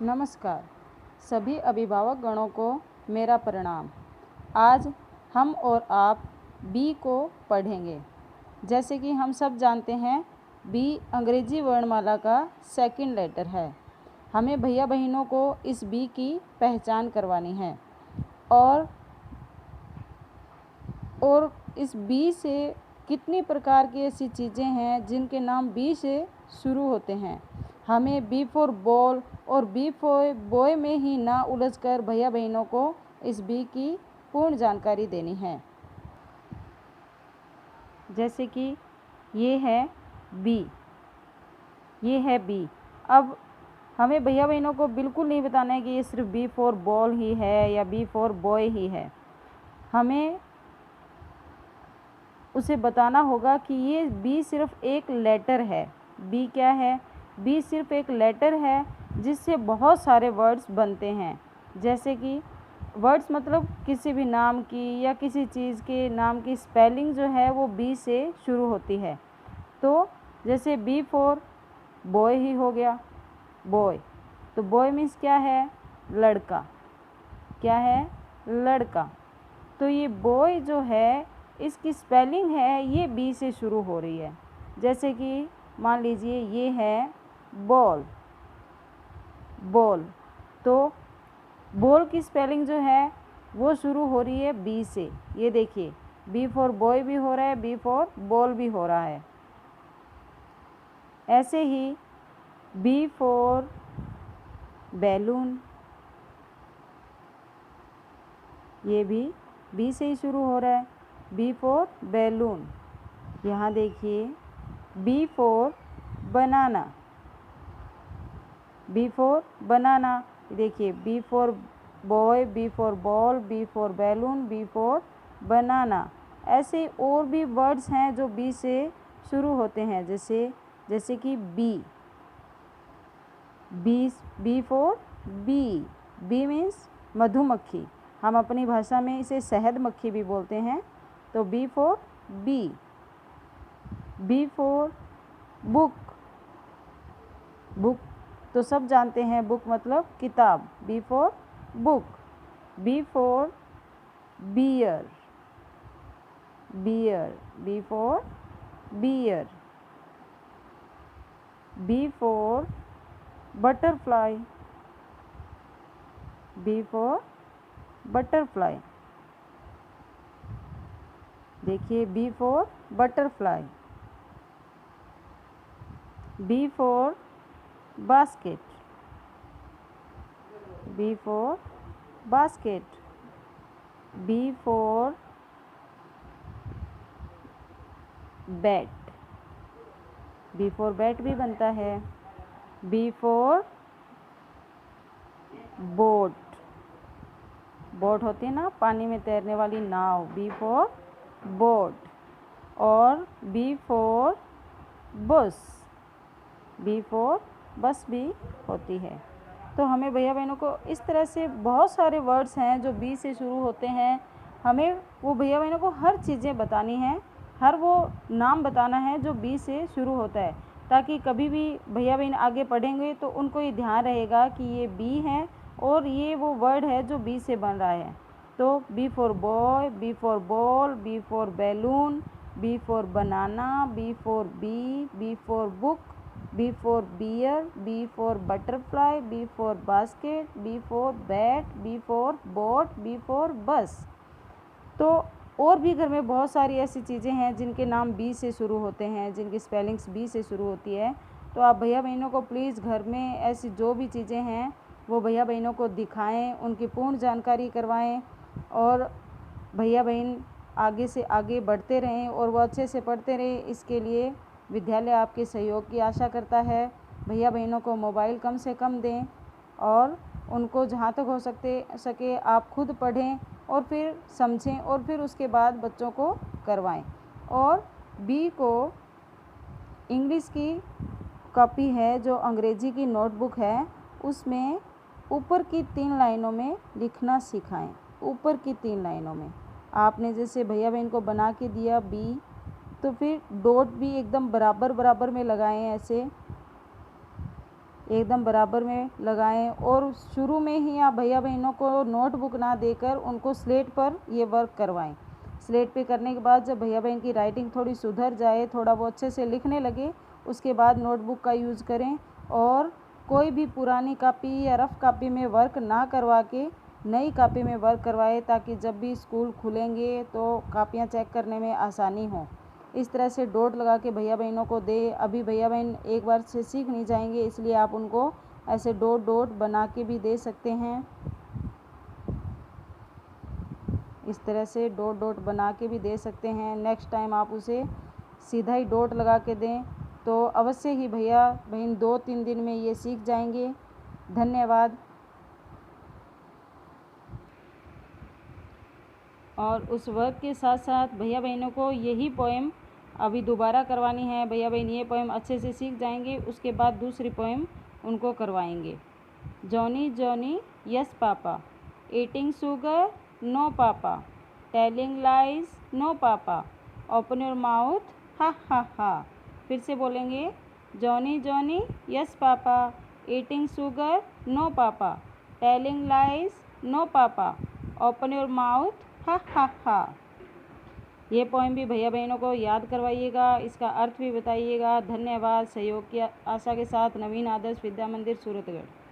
नमस्कार। सभी अभिभावक गणों को मेरा प्रणाम। आज हम और आप बी को पढ़ेंगे। जैसे कि हम सब जानते हैं, बी अंग्रेजी वर्णमाला का सेकंड लेटर है। हमें भैया बहनों को इस बी की पहचान करवानी है और इस बी से कितनी प्रकार की ऐसी चीज़ें हैं जिनके नाम बी से शुरू होते हैं। हमें बी फॉर बॉल और बी फॉर बॉय में ही ना उलझकर भैया बहनों को इस बी की पूर्ण जानकारी देनी है। जैसे कि ये है बी, ये है बी। अब हमें भैया बहनों को बिल्कुल नहीं बताना है कि ये सिर्फ बी फॉर बॉल ही है या बी फॉर बॉय ही है। हमें उसे बताना होगा कि ये बी सिर्फ एक लेटर है। बी क्या है? बी सिर्फ एक लेटर है जिससे बहुत सारे वर्ड्स बनते हैं। जैसे कि वर्ड्स मतलब किसी भी नाम की या किसी चीज़ के नाम की स्पेलिंग जो है वो बी से शुरू होती है। तो जैसे बी फॉर बॉय ही हो गया, बॉय। तो बॉय मीन्स क्या है? लड़का। क्या है? लड़का। तो ये बॉय जो है इसकी स्पेलिंग है ये बी से शुरू हो रही है। जैसे कि मान लीजिए ये है बॉल, बॉल। तो बॉल की स्पेलिंग जो है वो शुरू हो रही है बी से। ये देखिए, बी फॉर बॉय भी हो रहा है, बी फॉर बॉल भी हो रहा है। ऐसे ही बी फॉर बैलून, ये भी बी से ही शुरू हो रहा है, बी फॉर बैलून। यहाँ देखिए, B for banana, B for banana. देखिए, B for boy, B for ball, B for balloon, B for banana. ऐसे और भी वर्ड्स हैं जो बी से शुरू होते हैं। जैसे कि B for B, B means मधुमक्खी। हम अपनी भाषा में इसे शहद मक्खी भी बोलते हैं। तो B for B. B for book, book तो सब जानते हैं, बुक मतलब किताब। B for book. B for bear, bear, B for bear. B for butterfly, B for butterfly. देखिए, B for butterfly. B for basket, B for basket. B for bat, B for bat भी बनता है। B for boat, boat होती है ना पानी में तैरने वाली नाव, बी फॉर बोट। और बी फॉर बस, बी फॉर बस भी होती है। तो हमें भैया बहनों को इस तरह से बहुत सारे वर्ड्स हैं जो बी से शुरू होते हैं। हमें वो भैया बहनों को हर चीज़ें बतानी है, हर वो नाम बताना है जो बी से शुरू होता है, ताकि कभी भी भैया बहन आगे पढ़ेंगे तो उनको ये ध्यान रहेगा कि ये बी है और ये वो वर्ड है जो बी से बन रहा है। तो B for boy, B for ball, B for balloon, B for banana, B for B for book, B for bear, B for butterfly, B for basket, B for bat, B for boat, B for bus. तो और भी घर में बहुत सारी ऐसी चीज़ें हैं जिनके नाम बी से शुरू होते हैं, जिनकी स्पेलिंग्स बी से शुरू होती है। तो आप भैया बहनों को प्लीज़ घर में ऐसी जो भी चीज़ें हैं वो भैया बहनों को दिखाएं, उनकी पूर्ण जानकारी करवाएं और भैया बहन आगे से आगे बढ़ते रहें और वो अच्छे से पढ़ते रहें। इसके लिए विद्यालय आपके सहयोग की आशा करता है। भैया बहनों को मोबाइल कम से कम दें और उनको जहाँ तक हो सके आप खुद पढ़ें और फिर समझें और फिर उसके बाद बच्चों को करवाएं। और बी को इंग्लिश की कॉपी है जो अंग्रेजी की नोटबुक है, उसमें ऊपर की 3 लाइनों में लिखना सिखाएं। ऊपर की 3 लाइनों में आपने जैसे भैया बहन को बना के दिया बी, तो फिर डॉट भी एकदम बराबर बराबर में लगाएं ऐसे। एकदम बराबर में लगाएं। और शुरू में ही आप भैया बहनों को नोटबुक ना देकर उनको स्लेट पर ये वर्क करवाएं। स्लेट पे करने के बाद जब भैया बहन की राइटिंग थोड़ी सुधर जाए, थोड़ा वो अच्छे से लिखने लगे, उसके बाद नोटबुक का यूज़ करें। और कोई भी पुरानी कापी या रफ़ कापी में वर्क ना करवा के नई कापी में वर्क करवाए, ताकि जब भी स्कूल खुलेंगे तो कापियाँ चेक करने में आसानी हो। इस तरह से डॉट लगा के भैया बहनों को दे। अभी भैया बहन एक बार से सीख नहीं जाएंगे, इसलिए आप उनको ऐसे डॉट डॉट बना के भी दे सकते हैं। इस तरह से डॉट डॉट बना के भी दे सकते हैं। नेक्स्ट टाइम आप उसे सीधा ही डॉट लगा के दें तो अवश्य ही भैया बहन 2-3 दिन में ये सीख जाएंगे। धन्यवाद। और उस वर्क के साथ साथ भैया बहनों को यही पोएम अभी दोबारा करवानी है। भैया बहन ये पोएम अच्छे से सीख जाएंगे, उसके बाद दूसरी पोएम उनको करवाएंगे। Johnny Johnny yes papa, eating sugar no papa, telling lies no papa, open your mouth ha ha ha. फिर से बोलेंगे, Johnny Johnny yes papa, eating sugar no papa, telling lies no papa, open your mouth ha ha हा। ये poem भी भैया बहनों को याद करवाइएगा, इसका अर्थ भी बताइएगा। धन्यवाद। सहयोग की आशा के साथ नवीन आदर्श विद्या मंदिर सूरतगढ़।